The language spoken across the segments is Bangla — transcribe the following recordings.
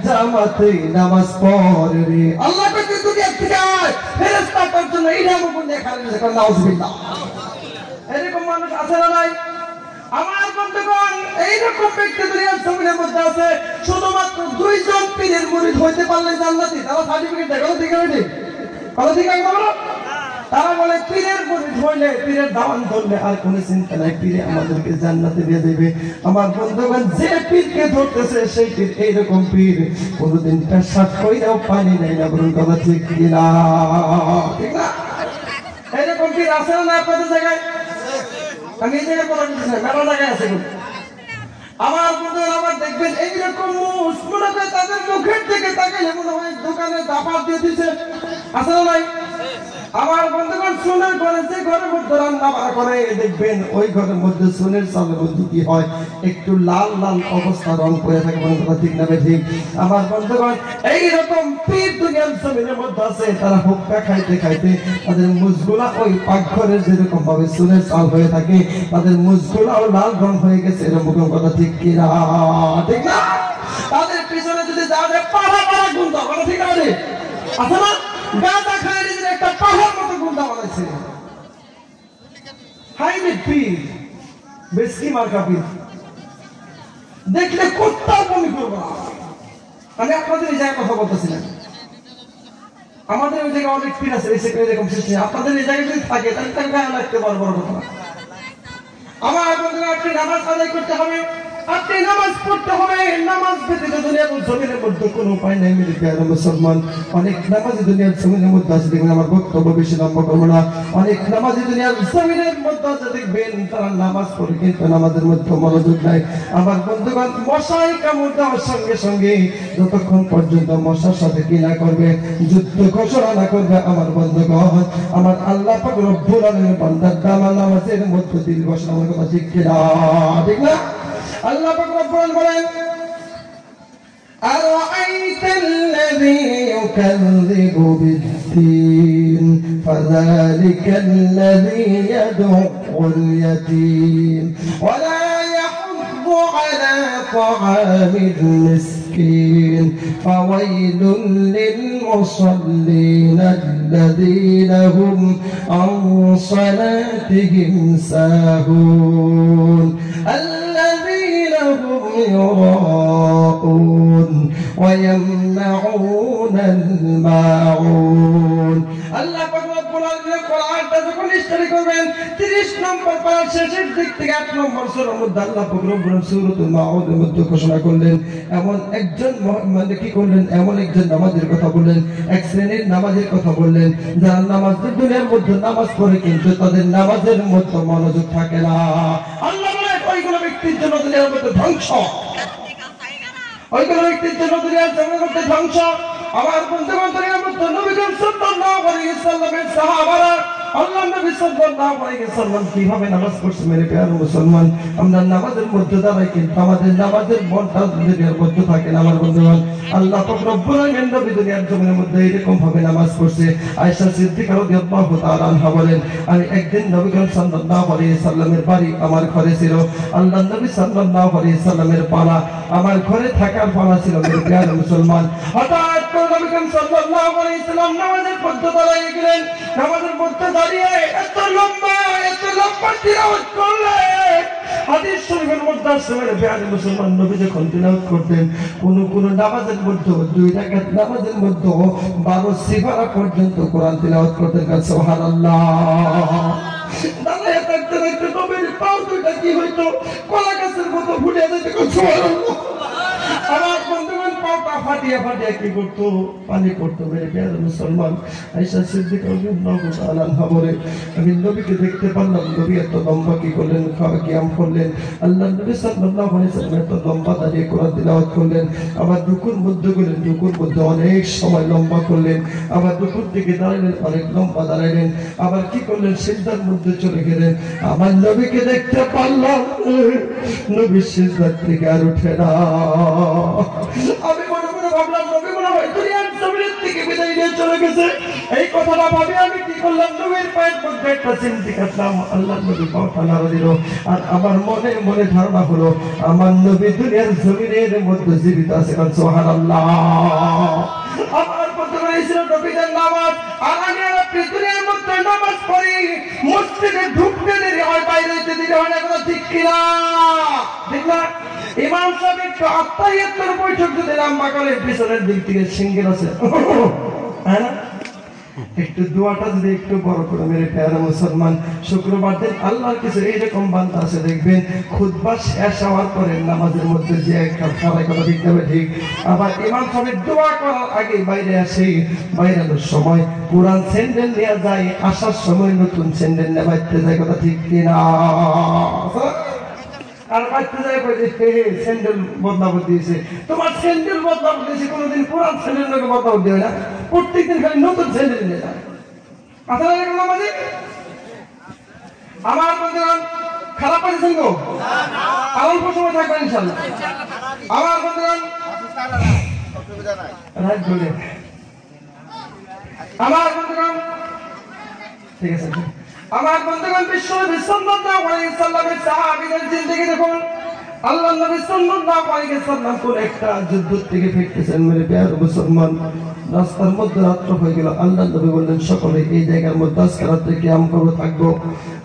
জামাতে নামাজ পড়ে রে। আল্লাহ কইতে দুনিয়া থেকে ফেরেশতা তার জন্য ইনাম গুণ দেখালেন, নাউজুবিল্লাহ। এরকম মানুষ আছে না নাই? আমার বন্ধুগণ, এইরকম ব্যক্তি দুনিয়ার জমিনের মধ্যে আছে, শুধুমাত্র 2 জন পীরের মুরিদ হইতে পারলে জান্নাতি। তারা সার্টিফিকেট দেয়, কথা ঠিক আছে? কথা ঠিক আছে বলো? তারা বলে পীরের মুরিদ হইলে, পীরের দাওয়ান ধরলে আর কোনো চিন্তা নাই, পীরে আমাদেরকে জান্নাতে দিয়ে দেবে। আমার বন্ধুগণ, যে পীরকে ধরতেছে সেই পীর এইরকম পীর কোনোদিন পেশাব কইরাও পানি নেই না, বলুন কথা ঠিক কিনা? ঠিক না? এইরকম পীর আছে না আপনাদের জায়গায়? আমি এই জায়গায় কথা বলছি না, মেলা জায়গায় আছে। আমার বন্ধুরা আবার দেখবেন এইরকম মনে হয় তাদের মুখের থেকে তাকাইলে মনে হয় দোকানে দাপার দিয়ে দিচ্ছে, আছে না নাই? আমার বন্ধুগণ, সোনের ঘরে, যে ঘরের মধ্যে রান্না বাড়া করে দেখবেন ওই ঘরের মধ্যে সোনের চালের মধ্যে কি হয়, একটু লাল লাল অবস্থা রং করে থাকে, মনে কথা ঠিক না ঠিক? আমার বন্ধুগণ, এইরকম পীর দুনিয়ার জমিনের মধ্যে আছে, তারা হুক্কা খাইতে খাইতে তাদের মুজগুলা ওই পাকঘরের যেরকম ভাবে সোনের চাল হয়ে থাকে, তাদের মুজগুলাও লাল রং হয়ে গেছে, এরকম কথা ঠিক কিনা? ঠিক না? তাদের পিছনে যদি যাবে পাড়া পাড়া গুন্ডা, কথা ঠিক আছে? আছে না? গাঁজা খায় নিজের একটা পাহাড় মতো গুন্ডা বানাইছে। হাইব্রিড পীর, বেশি মার্কা পীর, দেখলে কোথাও বমি করবো না। আমি আপনাদের এই জায়গায় কথা বলতেছি না, আমাদের ওই জায়গায় অনেক পীর আছে এরকম সৃষ্টি। আপনাদের এই জায়গায় যদি থাকে তাহলে তার গায়ে লাগতে বড় বড় কথা। আমার বন্ধুরা, আপনি নামাজ আদায় করতে হবে, আপনি নামাজ পড়তে হবে। নামাজ ব্যতীত দুনিয়ার জমিনের মধ্যে কোনো উপায় নাই। মেরে মুসলমান, অনেক নামাজি দুনিয়ার জমিনের মধ্যে আছে, দেখবেন আমার বক্তব্য বেশি লম্বা করবো না। অনেক নামাজি দুনিয়ার জমিনের মধ্যে আছে, দেখবেন তারা নামাজ পড়ে কিন্তু নামাজের মধ্যে মনোযোগ নাই। আমার বন্ধুগণ, মশাই কামড় দেওয়ার সঙ্গে সঙ্গে যতক্ষণ পর্যন্ত মশার সাথে কি না করবে, যুদ্ধ ঘোষণা না করবে, আমার বন্ধুগণ, আমার আল্লাহ পাক রব্বুল আলামিনের বান্দার দামাল নামাজের মধ্যে দিল বসে। আমার কথা ঠিক কিনা? ঠিক না? আল্লাহ পাক রব্বুল আলামিন বলেন, আরাআইতাল্লাযী ইউকাযযিবু বিদ্দীন ফাযালিকাল্লাযী ইয়াদউল ইয়াতীম ওয়া লা ইয়াহুদ্দু আলা তা'আমিল মিসকিন ফাওয়াইলুল লিল মুসাল্লিন আল্লাযীনা হুম আন সালাতিহিম সাহুন يراءون ويمنعون الماعون। আল্লাহ পাক রব্বুল আলামিন কোরআনটা যখন ইস্তারি করবেন 30 নম্বর পারার শেষের দিক থেকে 8 নম্বর সূরার মধ্যে আল্লাহ পাক রব্বুল আলামিন সূরাতুল মাউদের মধ্যে ঘোষণা করলেন, এমন একজন মানে কি করলেন, এমন একজন নামাজের কথা বললেন, এক শ্রেণীর নামাজের কথা বললেন, যারা নামাজ দুনিয়ার মধ্যে নামাজ পড়ে কিন্তু তাদের নামাজের মধ্যে মনোযোগ থাকে না। আল্লাহ ওইগুলো ব্যক্তির জন্য দুনিয়ার মধ্যে ধ্বংস, ওইগুলো ব্যক্তির জন্য দুনিয়ার জমিনের মধ্যে ধ্বংস। আমার বন্ধুগণ, দুনিয়ার মধ্যে নবী সাল্লাল্লাহু আলাইহি ওয়াসাল্লামের সাহাবারা আল্লাহ নবী সাল্লাল্লাহু আলাইহি ওয়াসাল্লাম কিভাবে নামাজ পড়ছে, মেরে প্রিয় মুসলমান, আমরা নামাজের মধ্যে দাঁড়াই কিন্তু আমাদের নামাজের মনটা দুনিয়ার মধ্যে থাকে না। আমার বন্ধুগণ, আল্লাহ পাক রব্বুল আলামিন নবী দুনিয়ার জমিনের মধ্যে এরকম ভাবে নামাজ পড়ছে। আয়েশা সিদ্দিকা রাদিয়াল্লাহু তাআলা আনহা বলেন, আমি একদিন নবী সাল্লাল্লাহু আলাইহি ওয়াসাল্লামের বাড়ি আমার ঘরে ছিল, আল্লাহ নবী সাল্লাল্লাহু আলাইহি ওয়াসাল্লামের পালা আমার ঘরে থাকার পালা ছিল। মেরে প্রিয় মুসলমান, হঠাৎ করে নবী সাল্লাল্লাহু আলাইহি ওয়াসাল্লাম নামাজের মধ্যে দাঁড়িয়ে গেলেন। নামাজের মধ্যে দাঁড়িয়ে এত লম্বা তিলাওয়াত করলেন, হাদিস শরীফের মধ্যে আছে মেরে প্রিয় মুসলমান, নবী যখন তিলাওয়াত করতেন কোন নামাজের মধ্যে 2 রাকাত নামাজের মধ্যে 12 সিফারা পর্যন্ত কোরআন তিলাওয়াত করতেন। সুবহানাল্লাহ। দাঁড়িয়ে থাকতে থাকতে নবীর পাও দুইটা কি হইতো, কলা গাছের মতো ফুটে যেত। সুবহানাল্লাহ। আমার বন্ধুগণ, পাটা ফাটিয়া ফাটিয়া কি করতো, পানি পড়তো। মেরে প্রিয় মুসলমান, আয়েশা সিদ্দিকা রাদিয়াল্লাহু তাআলা আনহা বলে, আমি নবীকে দেখতে পারলাম, নবী এত লম্বা কি করলেন, কিয়াম করলেন। আল্লাহ নবী সাল্লাল্লাহু আলাইহি ওয়াসাল্লাম এত লম্বা দাঁড়িয়ে কোরআন তিলাওয়াত করলেন। আবার রুকুর মধ্যে গেলেন, রুকুর মধ্যে অনেক সময় লম্বা করলেন। আবার রুকুর দিকে দাঁড়ালেন, অনেক লম্বা দাঁড়াইলেন। আবার কি করলেন, সিজদার মধ্যে চলে গেলেন। আমার নবীকে দেখতে পারলাম, নবী সিজদার থেকে আর উঠে না। আমি মনে মনে মনে ভাবলাম নবী মনে হয় দুনিয়ার জমিনের থেকে বিদায় নিয়ে চলে গেছে। এই কথাটা ভাবে আমি কি করলাম, নবীর পায়ের মধ্যে একটা চিমটি কাটলাম, আল্লাহ নবী পাওটা নাড়া দিল। আর আমার মনে মনে ধারণা হলো আমার নবী দুনিয়ার জমিনের মধ্যে জীবিত আছে। সুবহানাল্লাহ। আমার বন্ধুরা এই ছিল নবীদের নামাজ। আর আমি আর আপনি দুনিয়ার মধ্যে নামাজ পড়ি, মসজিদে ঢুকতে দেরি হয়, বাইরে যেতে দেরি হয় না, কোনো ঠিক কিনা? ঠিক না? ইমাম সাহেব একটু আত্মাহিয়াতের বৈঠক যদি লম্বা করে পিছনের দিক থেকে সিঙ্গেল আছে, হ্যাঁ না? একটু দোয়াটা যদি একটু বড় করে মেরে প্যারা মুসলমান, শুক্রবার দিন আল্লাহর কিছু এইরকম বান্দা আছে দেখবেন খুতবা শেষ হওয়ার পরে নামাজের মধ্যে যে একটা খারাপ কথা ঠিক হবে ঠিক, আবার ইমাম সাহেব দোয়া করার আগে বাইরে আসে, বাইরের সময় পুরান স্যান্ডেল নিয়ে যায়, আসার সময় নতুন স্যান্ডেল নিয়ে বাইতে যায়, কথা ঠিক কিনা? আর বাইতে যায় কইছে হে স্যান্ডেল বদলাবো দিয়েছে, তোমার স্যান্ডেল বদলাবো দিয়েছে, কোনোদিন পুরান স্যান্ডেল নাকি বদলাবো দেয় না, প্রত্যেকদিন খালি নতুন স্যান্ডেল নিয়ে যায়। আসলে এরকম আমাদের আমার বন্ধুরা খারাপ পাইছেন গো, আর অল্প সময় থাকবেন ইনশাআল্লাহ। আমার বন্ধুরা রাত বলে আমার বন্ধুরা ঠিক আছে, আমার বন্ধুগণ বিশ্ব নবী সাল্লাল্লাহু আলাইহি সাল্লামের সাহাবীদের জিন্দেগি দেখুন। আল্লাহ নবী সাল্লাল্লাহু আলাইহি সাল্লাম কোন একটা যুদ্ধ থেকে ফিরতেছেন, মেরে প্রিয় মুসলমান, রাস্তার মধ্যে রাত্র হয়ে গেল। আল্লাহ নবী বললেন সকলে এই জায়গার মধ্যে আজকে রাত্রে কিয়াম করবো থাকবো।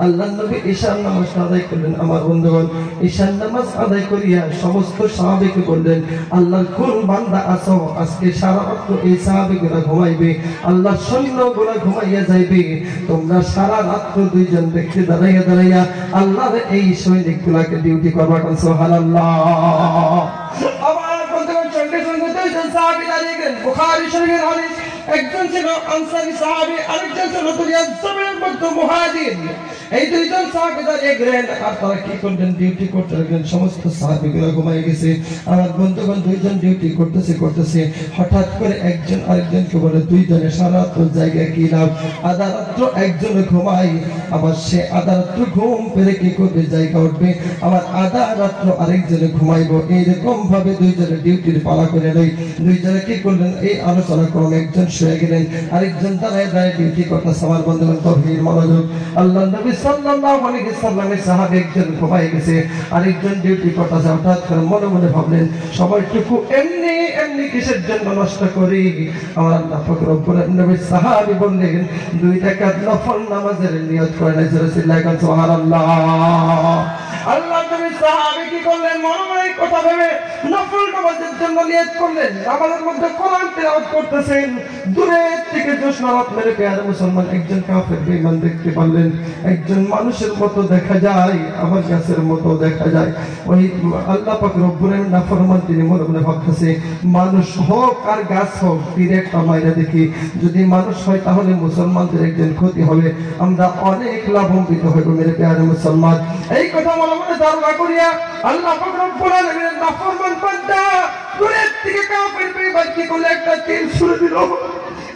আল্লাহ নবী ঈশার নামাজ আদায় করলেন। আমার বন্ধুগণ ঈশার নামাজ আদায় করিয়া সমস্ত সাহাবীকে বললেন, আল্লাহর কোন বান্দা আছো আজকে সারা রাত এই সাহাবীগুলা ঘুমাইবে, আল্লাহর সৈন্যগুলা ঘুমাইয়া যাইবে, তোমরা সারা রাত দুইজন ব্যক্তি দাঁড়াইয়া দাঁড়াইয়া আল্লাহর এই সৈনিকগুলাকে ডিউটি করবা। সুবহানাল্লাহ। আমার বন্ধুগণ সঙ্গে সঙ্গে দুইজন সাহাবী দাঁড়িয়ে গেলেন। বুখারী শরীফের হাদিস, একজন ছিল আনসারী সাহাবী, আরেকজন ছিল দুনিয়ার জমিনের মধ্যে মুহাজির। এই দুইজন সাহাবী দাঁড়িয়ে গেলেন আর তারা কি করলেন, ডিউটি করতে লাগলেন। সমস্ত সাহাবীগুলো ঘুমিয়ে গেছে। আমার বন্ধুগণ দুইজন ডিউটি করতেছে, হঠাৎ করে একজন আরেকজনকে বলে, দুইজনে সারা রাত জায়গায় কি লাভ, আধা রাত্র একজনে ঘুমায়, আবার সে আধা রাত্র ঘুম পেরে কি করবে, জায়গা উঠবে, আবার আধা রাত্র আরেকজনে ঘুমাইবো। এইরকম ভাবে দুইজনে ডিউটির পালা করে নেই। দুইজনে কি করলেন, এই আলোচনা ক্রমে একজন শুয়ে গেলেন, আরেকজন দাঁড়ায় দাঁড়ায় ডিউটি করতেছে। আমার বন্ধুগণ গভীর মনোযোগ। আল্লাহ নবী সাল্লাল্লাহু আলাইহি সাল্লামের সাহাবী একজন ঘুমায় গেছে, আরেকজন ডিউটি করতেছে। হঠাৎ করে মনে মনে ভাবলেন, সময়টুকু এমনি এমনি কিসের জন্য নষ্ট করি? আমার আল্লাহ পাক রব্বুল নবীর সাহাবী বললেন, 2 রাকাত নফল নামাজের নিয়ত করে নাই। সুবহানাল্লাহ। আল্লাহ নবী সাহাবী কি করলেন, মনে মনে কথা ভেবে নফল নামাজের জন্য নিয়ত করলেন। নামাজের মধ্যে কোরআন তেলাওয়াত করতেছেন, দূরে থেকে জোশনাবাদ মেরে প্রিয় মুসলমান একজন কাফের বেঈমান দেখতে পারলেন। একজন মানুষের মতো দেখা যায়, আবার গাছের মতো দেখা যায়। ওই আল্লাহ পাক রব্বুল আলামিন নাফরমান, তিনি মনে মনে ভাবতেছে, মানুষ হোক আর গাছ হোক, তীরে একটা মাইরা দেখি, যদি মানুষ হয় তাহলে মুসলমানদের একজন ক্ষতি হবে, আমরা অনেক লাভান্বিত হইব মেরে প্রিয় মুসলমান। এই কথা মনে মনে ধারণা করিয়া আল্লাহ পাক রব্বুল আলামিনের নাফরমান বান্দা দূরে থেকে কাফের বেঈমান কি করলে, একটা তীর ছুড়ে দিল।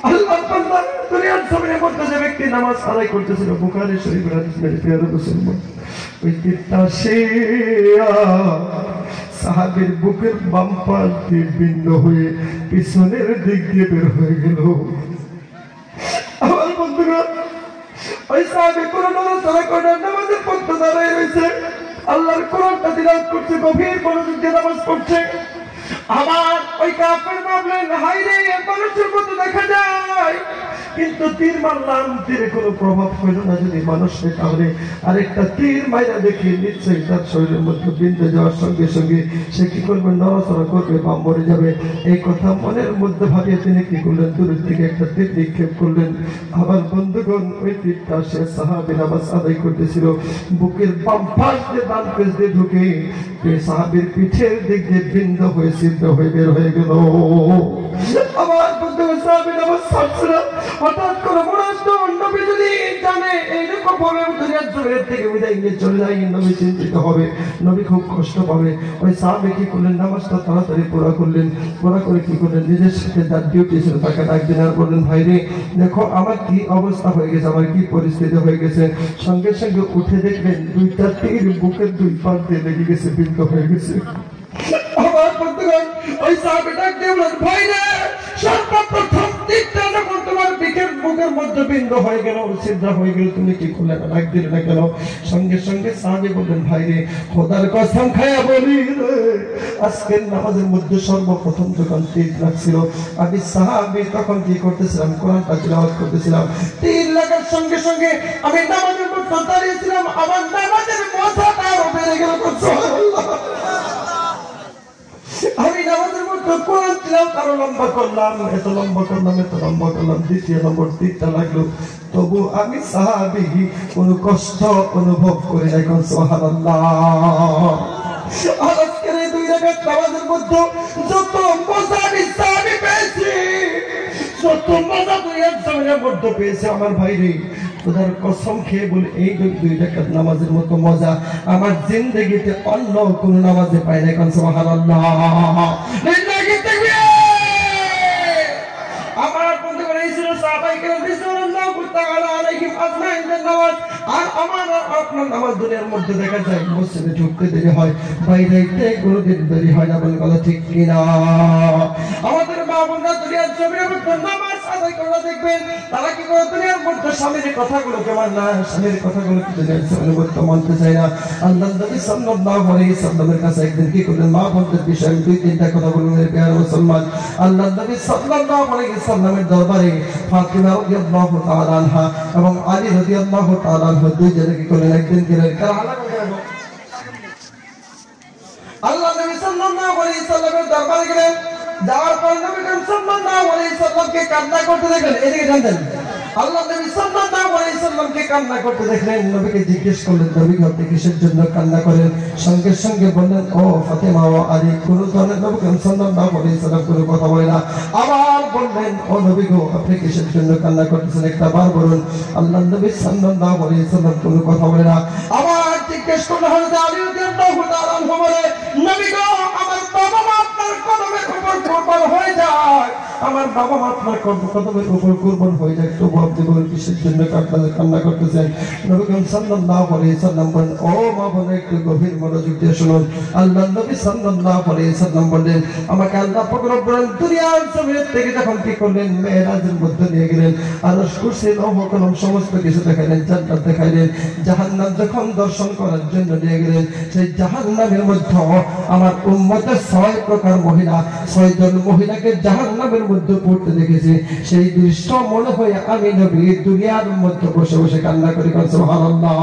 আল্লাহর বান্দা দুনিয়ার জমিনে মধ্যে যে ব্যক্তি নামাজ আদায় করতেছিল, বুখারী শরীফের হাদিস, মেরে প্রিয় মুসলমান, ওই তীরটা সে সাহাবীর বুকের বাম পাশ দিয়ে ভিন্ন হয়ে পিছনের দিক দিয়ে বের হয়ে গেল। আমার বন্ধুরা ওই সাহাবী কোনো নড়াচড়া করে নামাজের পথে দাঁড়ায় রয়েছে, আল্লাহর কোরআনটা তিলাওয়াত করছে, গভীর মনোযোগ দিয়ে নামাজ পড়ছে। আমার ওই কাফের ভাবলেন, হায় রে, মানুষের মতো দেখা যায়, কিন্তু তীর মারলাম, তীরে কোনো প্রভাব হইল না। যদি মানুষ হয় তাহলে আরেকটা তীর মাইরা দেখি, নিশ্চয়ই তার শরীরের মধ্যে বিন্দু যাওয়ার সঙ্গে সঙ্গে সে কি করবে, নড়াচড়া করবে বা মরে যাবে। এই কথা মনের মধ্যে ভাবিয়ে তিনি কি করলেন, দূরের থেকে একটা তীর নিক্ষেপ করলেন। আবার বন্ধুগণ ওই তীরটা সে সাহাবী নামাজ আদায় করতেছিল, বুকের বাম পাশ দিয়ে ডান পাশ দিয়ে ঢুকে সাহাবীর পিঠের দিক দিয়ে বিন্দু হয়ে সিদ্ধ হয়ে বের হয়ে গেল। আমার বন্ধুগণ সাহাবী নামাজ ছাড়ছে না। হঠাৎ করে নবী যদি জানে এইরকম ভাবে দুনিয়ার জমির থেকে বিদায় নিয়ে চলে যায়, নবী চিন্তিত হবে, নবী খুব কষ্ট পাবে। ওই সাহাবী কি করলেন, নামাজটা তাড়াতাড়ি পুরা করলেন। পুরা করে কি করলেন, নিজের সাথে যার ডিউটি ছিল তাকে ডাক দিলেন আর বললেন, ভাই রে, দেখো আমার কি অবস্থা হয়ে গেছে, আমার কি পরিস্থিতি হয়ে গেছে। সঙ্গে সঙ্গে উঠে দেখবেন 2টা তীর বুকের 2 পাশ দিয়ে লেগে গেছে, বিদ্ধ হয়ে গেছে। আমার বন্ধুগণ ওই সাহাবী ডাক দিয়ে বললেন, ভাই রে, সর্বপ্রথম তীরটা যখন তোমার বুকের মধ্যে বিন্ধ হয়ে গেল, ছিদ্র হয়ে গেল, তুমি কি করলে না, ডাক দিলে না কেন? সঙ্গে সঙ্গে সাহাবী বললেন, ভাই রে, খোদার কসম খায়া বলি রে, আজকের নামাজের মধ্যে সর্বপ্রথম যখন তীর লাগছিল, আমি সাহাবী তখন কি করতেছিলাম, কোরআনটা তিলাওয়াত করতেছিলাম। তীর লাগার সঙ্গে সঙ্গে আমি নামাজের মধ্যে দাঁড়িয়েছিলাম, আমার নামাজের মজাটা আরো বেড়ে গেল। সুবহানাল্লাহ। আমি নামাজের মধ্যে কোরআন তিলাওয়াত আরো লম্বা করলাম, এত লম্বা করলাম, দ্বিতীয় নম্বর তীরটা লাগলো, তবু আমি সাহাবী কোনো কষ্ট অনুভব করি না। এখন সুবহানাল্লাহ। আজকের এই 2 রাকাত নামাজের মধ্যে যত মজা আমি সাহাবী পেয়েছি, যত মজা দুনিয়ার জমিনের মধ্যে পেয়েছি আমার ভাই রে, খোদার কসম খেয়ে বলে এই 2 রাকাত নামাজের মতো মজা আমার জিন্দেগিতে অন্য কোন নামাজে পাই না। এখন সুবহানাল্লাহ। জিন্দেগি তাকবীর। আমার বন্ধুগণ, এই ছিল সাহাবায়ে কেরাম রাদিয়াল্লাহু তাআলা আলাইহিম আজমাইনের নামাজ। আর আমার আপনার নামাজ দুনিয়ার মধ্যে দেখা যায় মসজিদে ঢুকতে দেরি হয়, বাইরে কোনোদিন দেরি হয় না, বলে কথা ঠিক কিনা? আমাদের মা বোনরা দুনিয়ার জমিনের মধ্যে নামাজ আদায় করে দেখবেন, তারা কি করে দুনিয়ার মধ্যে স্বামীর কথাগুলো কেমন না, স্বামীর কথাগুলো কি দুনিয়ার জমিনের মধ্যে মানতে চায় না। আল্লাহ নবী সাল্লাল্লাহু আলাইহি ওয়াসাল্লামের কাছে একদিন কি করলেন, মা বোনদের বিষয়ে 2-3টা কথা বললেন। প্রিয় মুসলমান, আল্লাহ নবী সাল্লাল্লাহু আলাইহি ওয়াসাল্লামের দরবারে ফাতিমা রাদিয়াল্লাহু তাআলা আনহা এবং আলী রাদিয়াল্লাহু তাআলা আনহু দুইজনে কি করলেন, একদিন গেলেন। আল্লাহ নবী সাল্লাল্লাহু আলাইহি ওয়াসাল্লামের দরবারে গেলেন, যাওয়ার পর নবী সাল্লাল্লাহু আলাইহি ওয়াসাল্লামকে কান্না করতে দেখলেন। এদিকে জানতেন, আল্লাহ নবী সাল্লাল্লাহু আলাইহি ওয়াসাল্লামকে কান্না করতে দেখলেন। নবীকে জিজ্ঞেস করলেন, নবী আপনি কিসের জন্য কান্না করেন? সঙ্গে সঙ্গে বললেন, ও ফাতেমা ও আলী। কোন ধরনের নবী সাল্লাল্লাহু আলাইহি ওয়াসাল্লাম কোনো কথা বলে না। আবার বললেন, ও নবী গো, আপনি কিসের জন্য কান্না করতেছেন, একটা বার বলুন। আল্লাহ নবী সাল্লাল্লাহু আলাইহি ওয়াসাল্লাম কোনো কথা বলে না। আবার জিজ্ঞেস করলেন, হযরত আলী রাদিয়াল্লাহু তাআলা আনহু বলে, নবী গো, আমার বাবা মা আপনার কদমের উপর কুরবান হয়ে যায়, আমার বাবা মা আপনার কদমের উপর কুরবান হয়ে যায়, তবু আপনি বলেন কিসের জন্য কান্না করতেছেন? নবী সাল্লাল্লাহু আলাইহি ওয়াসাল্লাম বলেন, ও মা বোন, একটু গভীর মনোযোগ দিয়ে শুনুন। আল্লাহ নবী সাল্লাল্লাহু আলাইহি ওয়াসাল্লাম বলেন, আমাকে আল্লাহ পাক রব্বুল দুনিয়ার জমিনের থেকে যখন কি করলেন, মেরাজের মধ্যে নিয়ে গেলেন, আরশ কুরসি লৌহ কলম সমস্ত কিছু দেখাইলেন, জান্নাত দেখাইলেন, জাহান্নাম যখন দর্শন করার জন্য নিয়ে গেলেন, সেই জাহান্নামের মধ্যে আমার উম্মতের 6 প্রকার মহিলা, 6 জন মহিলাকে জাহান্নামের মধ্যে পড়তে দেখেছি। সেই দৃশ্য মনে হয় আমি নবী দুনিয়ার মধ্যে বসে বসে কান্না করি। সুবহানাল্লাহ।